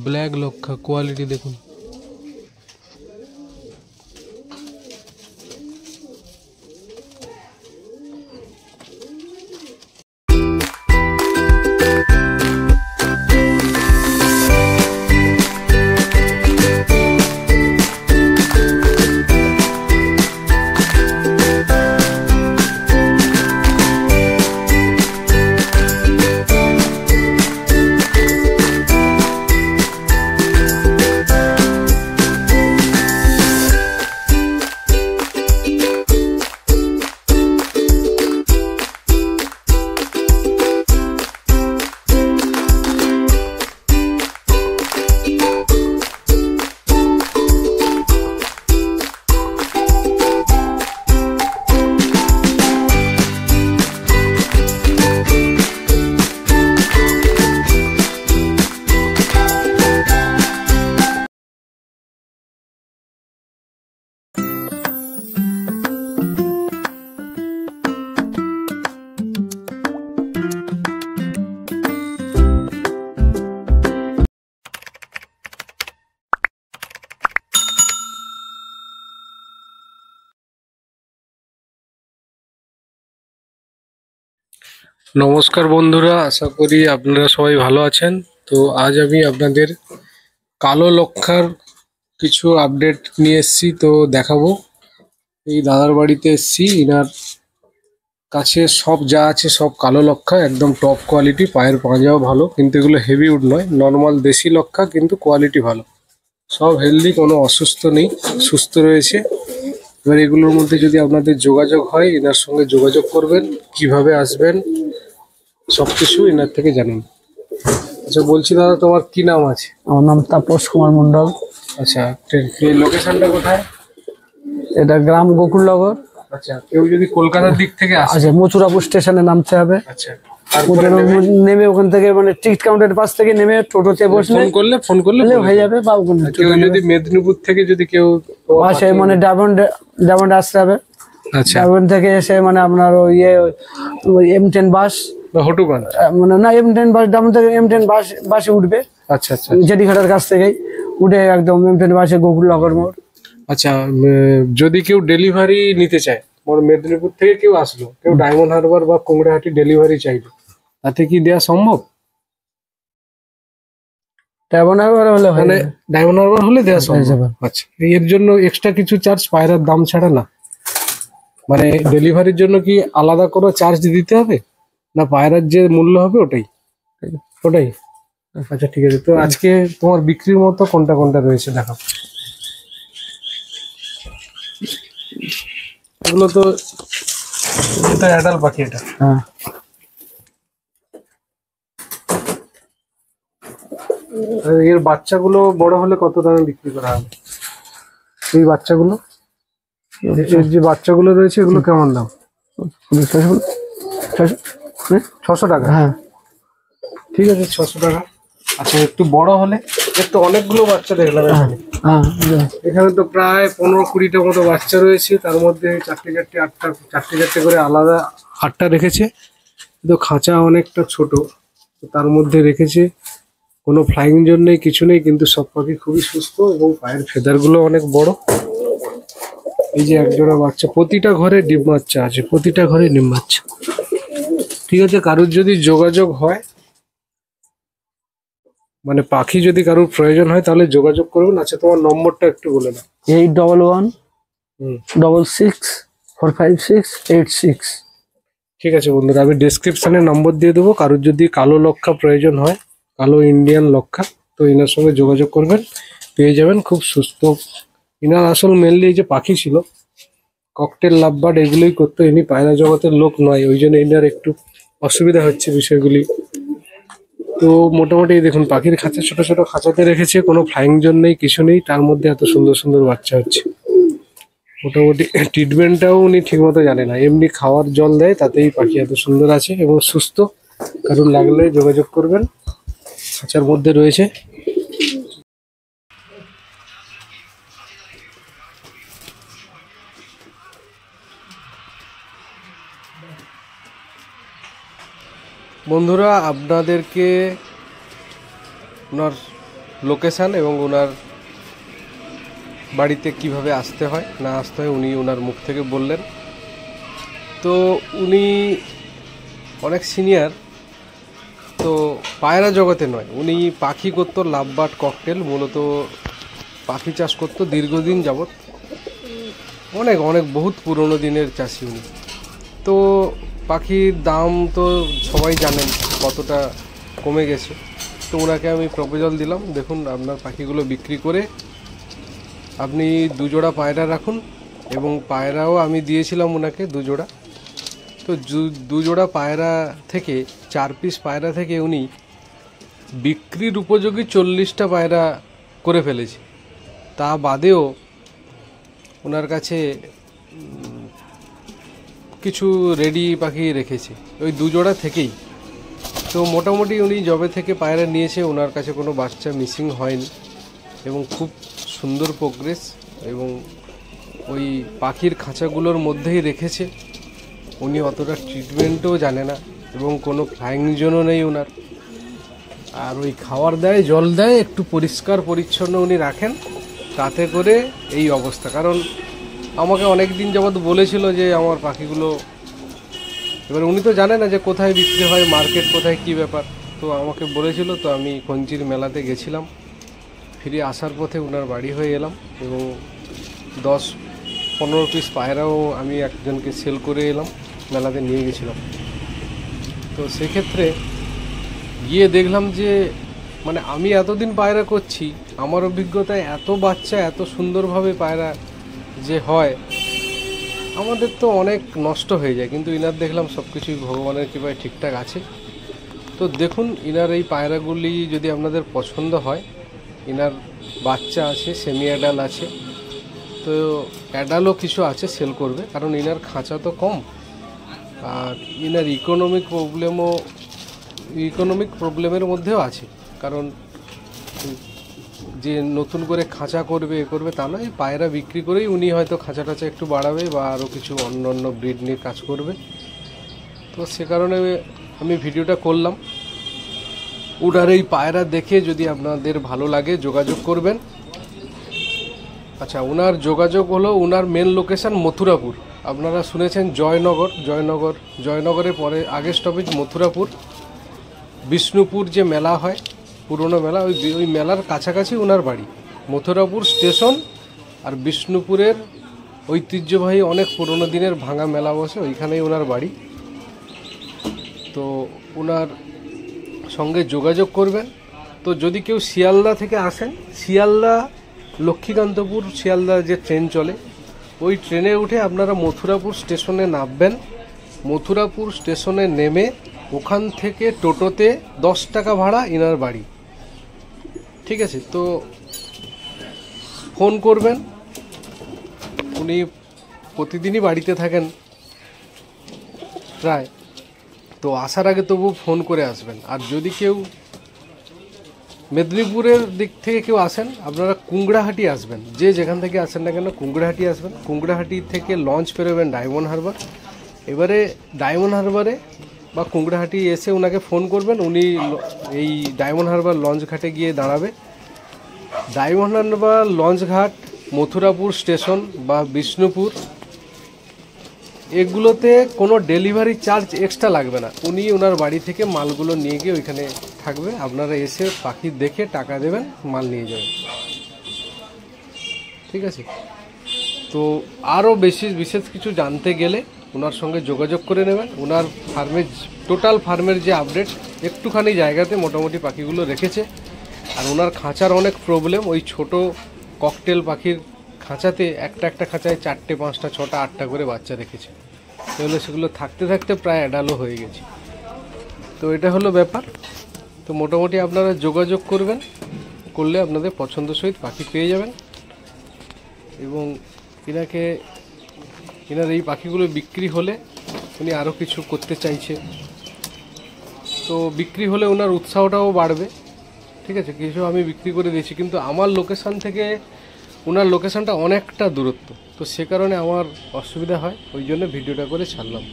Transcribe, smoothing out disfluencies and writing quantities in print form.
Black লক্ষা, quality দেখুন। নমস্কার বন্ধুরা, আশা করি আপনারা সবাই ভালো আছেন। তো আজ আমি আপনাদের কালো লক্ষার কিছু আপডেট নিয়ে এসেছি, তো দেখাবো। এই দাদার বাড়িতে এসেছি, ইনার কাছে সব যা আছে সব কালো লক্ষা, একদম টপ কোয়ালিটি, পায়ের পাঁজাও ভালো, কিন্তু এগুলো হেভি উড নয়, নর্মাল দেশি লক্ষা, কিন্তু কোয়ালিটি ভালো, সব হেলদি, কোনো অসুস্থ নেই, সুস্থ রয়েছে। এবার এগুলোর মধ্যে যদি আপনাদের যোগাযোগ হয়, এনার সঙ্গে যোগাযোগ করবেন, কিভাবে আসবেন সবকিছু এনার থেকে জানুন। আচ্ছা, বলছি দাদা, তোমার কি নাম আছে? আমার নাম তাপস কুমার মন্ডল। আচ্ছা, এই লোকেশনটা কোথায়? এটা গ্রাম গোকুলনগর। আচ্ছা, কেউ যদি কলকাতার দিক থেকে আসে? আচ্ছা, মথুরাপুর স্টেশনে নামতে হবে। আচ্ছা, নেমে ওখান থেকে মানে টিকিট কাউন্টারের পাশ থেকে নেমে টোটোতে বসলে ফোন করলে হয়ে যাবে। বা কেউ যদি মেদিনীপুর থেকে যদি কেউ আসে, মানে ডায়মন্ড আসতে হবে। আচ্ছা, ডায়মন্ড থেকে এসে মানে আপনার M10 বাস বা হটুগঞ্জ, মানে না M10 বাস, ডায়মন্ড থেকে M10 বাসে উঠবে। আচ্ছা আচ্ছা, জেডিঘাটার কাছ থেকেই উঠে একদম M10 বাসে গোকুলনগর মোড়। আচ্ছা, যদি কেউ ডেলিভারি নিতে চায়, মেদিনীপুর থেকে কেউ আসলো, কেউ ডায়মন্ড হারবার বা কুমড়াহাটি ডেলিভারি চাইলো, তাতে কি দেওয়া সম্ভব? ডায়মন্ড হারবার হলে মানে ডায়মন্ড হারবার হলে দেওয়া সম্ভব। আচ্ছা, এর জন্য এক্সট্রা কিছু চার্জ পায়রার দাম ছাড়া না? মানে ডেলিভারির জন্য কি আলাদা কোনো চার্জ দিতে হবে, না পায়রার যে মূল্য হবে ওটাই? ওটাই। আচ্ছা, ঠিক আছে। তো আজকে তোমার বিক্রির মতো কোনটা কোনটা রয়েছে দেখাও। এগুলো তো এটা অ্যাডাল্ট পাখি, এটা। হ্যাঁ, এর বাচ্চাগুলো বড় হলে কত দামে বিক্রি করা হবে? এই বাচ্চাগুলো, এর যে বাচ্চাগুলো রয়েছে, এগুলো কেমন দাম? 600 টাকা। হ্যাঁ, ঠিক আছে, 600 টাকা। আচ্ছা, একটু বড় হলে, একটু অনেকগুলো বাচ্চা দেখলাম এখানে। এখানে তো প্রায় 15-20টা মতো বাচ্চা রয়েছে, তার মধ্যে চারটে চারটে করে আলাদা 8টা রেখেছে, কিন্তু খাঁচা অনেকটা ছোট, তার মধ্যে রেখেছে। কোনো ফ্লাইং জোন নেই, কিছু নেই, কিন্তু সব পাখি খুবই সুস্থ এবং পায়ের ফেদারগুলো অনেক বড়। এই যে একজোড়া বাচ্চা, প্রতিটা ঘরে ডিম বাচ্চা আছে, প্রতিটা ঘরে ডিম বাচ্চা। ঠিক আছে, কারোর যদি যোগাযোগ হয়, মানে পাখি যদি কারোর প্রয়োজন হয়, তাহলে যোগাযোগ করবেন। আচ্ছা, তোমার নম্বরটা একটু বলে দাও। 811166456686। ঠিক আছে বন্ধুরা, আমি ডেসক্রিপশনে নম্বর দিয়ে দেবো। কারোর যদি কালো লক্ষা প্রয়োজন হয়, কালো ইন্ডিয়ান লক্ষা, তো এনার সঙ্গে যোগাযোগ করবেন, পেয়ে যাবেন। খুব সুস্থ। ইনার আসল মেনলি এই যে পাখি ছিল, ককটেল, লাভবার্ড, এগুলোই করতো। ইনি পায়রা জগতের লোক নয়, ওই জন্য ইনার একটু অসুবিধা হচ্ছে বিষয়গুলি। তো মোটামুটি দেখুন, পাখির খাঁচা ছোট ছোট খাঁচাতে রেখেছে, কোনো ফ্লাইং জোন নেই, কিছু নেই, তার মধ্যে এত সুন্দর সুন্দর বাচ্চা হচ্ছে। মোটামুটি ট্রিটমেন্টটাও উনি ঠিক মতো জানে না, এমনি খাওয়ার জল দেয়, তাতেই পাখি এত সুন্দর আছে এবং সুস্থ। কারণ লাগলে যোগাযোগ করবেন, খাঁচার মধ্যে রয়েছে। বন্ধুরা, আপনাদেরকে ওনার লোকেশান এবং ওনার বাড়িতে কিভাবে আসতে হয় না আসতে হয় উনি ওনার মুখ থেকে বললেন। তো উনি অনেক সিনিয়র, তো পায়রা জগতে নয়, উনি পাখি করতো, লাভ বার্ড ককটেল, মূলত পাখি চাষ করতো দীর্ঘদিন যাবৎ, অনেক অনেক বহুত পুরনো দিনের চাষি উনি। তো পাখির দাম তো সবাই জানেন কতটা কমে গেছে। তো ওনাকে আমি প্রপোজাল দিলাম, দেখুন আপনার পাখিগুলো বিক্রি করে আপনি 2 জোড়া পায়রা রাখুন, এবং পায়রাও আমি দিয়েছিলাম ওনাকে 2 জোড়া। তো 2 জোড়া পায়রা থেকে 4 পিস পায়রা থেকে উনি বিক্রির উপযোগী 40টা পায়রা করে ফেলেছে। তা বাদেও ওনার কাছে কিছু রেডি পাখি রেখেছে ওই 2 জোড়া থেকেই। তো মোটামুটি উনি যবে থেকে পায়রা নিয়েছে ওনার কাছে কোনো বাচ্চা মিসিং হয়নি, এবং খুব সুন্দর প্রোগ্রেস, এবং ওই পাখির খাঁচাগুলোর মধ্যেই রেখেছে। উনি অতটা ট্রিটমেন্টও জানে না, এবং কোনো ফ্লাইং জোনও নেই ওনার। আর ওই খাবার দেয়, জল দেয়, একটু পরিষ্কার পরিচ্ছন্ন উনি রাখেন, তাতে করে এই অবস্থা। কারণ আমাকে অনেক দিন যাবৎ বলেছিল যে আমার পাখিগুলো, এবার উনি তো জানে না যে কোথায় বিক্রি হয়, মার্কেট কোথায়, কী ব্যাপার। তো আমাকে বলেছিল, তো আমি কঞ্চির মেলাতে গেছিলাম, ফিরে আসার পথে ওনার বাড়ি হয়ে এলাম, এবং 10-15 পিস পায়রাও আমি একজনকে সেল করে এলাম, মেলাতে নিয়ে গেছিলাম। তো সেক্ষেত্রে গিয়ে দেখলাম যে মানে আমি এতদিন পায়রা করছি, আমার অভিজ্ঞতায় এত বাচ্চা এত সুন্দরভাবে পায়রা যে হয়, আমাদের তো অনেক নষ্ট হয়ে যায়, কিন্তু ইনার দেখলাম সব কিছুই ভগবানের কৃপায় ঠিকঠাক আছে। তো দেখুন ইনার এই পায়রাগুলি যদি আপনাদের পছন্দ হয়, ইনার বাচ্চা আছে, সেমি অ্যাডাল আছে, তো অ্যাডালও কিছু আছে সেল করবে, কারণ ইনার খাঁচা তো কম, আর ইনার ইকোনমিক প্রবলেমের মধ্যেও আছে। কারণ যে নতুন করে খাঁচা করবে এ করবে তা নয়, পায়রা বিক্রি করেই উনি হয়তো খাঁচা টাচা একটু বাড়াবে বা আরও কিছু অন্য ব্রিড নিয়ে কাজ করবে। তো সে কারণে আমি ভিডিওটা করলাম। ওনার এই পায়রা দেখে যদি আপনাদের ভালো লাগে যোগাযোগ করবেন। আচ্ছা, ওনার যোগাযোগ হলো, ওনার মেন লোকেশান মথুরাপুর। আপনারা শুনেছেন জয়নগরের পরে আগের স্টপেজ মথুরাপুর। বিষ্ণুপুর যে মেলা হয়, পুরনো মেলা, ওই মেলার কাছাকাছি ওনার বাড়ি। মথুরাপুর স্টেশন আর বিষ্ণুপুরের ঐতিহ্যবাহী অনেক পুরনো দিনের ভাঙা মেলা বসে, ওইখানেই ওনার বাড়ি। তো ওনার সঙ্গে যোগাযোগ করবেন। তো যদি কেউ শিয়ালদা থেকে আসেন, শিয়ালদা লক্ষ্মীকান্তপুর শিয়ালদা যে ট্রেন চলে, ওই ট্রেনে উঠে আপনারা মথুরাপুর স্টেশনে নামবেন। মথুরাপুর স্টেশনে নেমে ওখান থেকে টোটোতে 10 টাকা ভাড়া ইনার বাড়ি, ঠিক আছে? তো ফোন করবেন, উনি প্রতিদিনই বাড়িতে থাকেন প্রায়, তো আসার আগে তবু ফোন করে আসবেন। আর যদি কেউ মেদিনীপুরের দিক থেকে কেউ আসেন, আপনারা কুংড়াহাটি আসবেন, যে যেখান থেকে আসেন না কেন কুংড়াহাটি আসবেন। কুংড়াহাটি থেকে লঞ্চ পেরোবেন ডায়মন্ড হারবার। এবারে ডায়মন্ড হারবারে বা কুংড়াহাটি এসে ওনাকে ফোন করবেন, উনি এই ডায়মন্ড হারবার লঞ্চ ঘাটে গিয়ে দাঁড়াবে। ডায়মন্ড হারবার লঞ্চ ঘাট, মথুরাপুর স্টেশন বা বিষ্ণুপুর, এগুলোতে কোনো ডেলিভারি চার্জ এক্সট্রা লাগবে না। উনি ওনার বাড়ি থেকে মালগুলো নিয়ে গিয়ে ওইখানে থাকবে, আপনারা এসে পাখি দেখে টাকা দেবেন, মাল নিয়ে যাবেন, ঠিক আছে? তো আরও বিশেষ কিছু জানতে গেলে ওনার সঙ্গে যোগাযোগ করে নেবেন। ওনার ফার্মের টোটাল ফার্মের যে আপডেট, একটুখানি জায়গাতে মোটামুটি পাখিগুলো রেখেছে। আর ওনার খাঁচার অনেক প্রবলেম, ওই ছোট ককটেল পাখির খাঁচাতে একটা খাঁচায় 4টে 5টা 6টা 8টা করে বাচ্চা রেখেছে, তাহলে সেগুলো থাকতে থাকতে প্রায় অ্যাডালও হয়ে গেছে। তো এটা হলো ব্যাপার। তো মোটামুটি আপনারা যোগাযোগ করবেন, করলে আপনাদের পছন্দ সহিত পাখি পেয়ে যাবেন। এবং এনার এই পাখিগুলো বিক্রি হলে উনি আরও কিছু করতে চাইছে, তো বিক্রি হলে ওনার উৎসাহটাও বাড়বে, ঠিক আছে? কিছু আমি বিক্রি করে দিয়েছি, কিন্তু আমার লোকেশান থেকে ওনার লোকেশানটা অনেকটা দূরত্ব, তো সে কারণে আমার অসুবিধা হয়, ওই জন্য ভিডিওটা করে ছাড়লাম।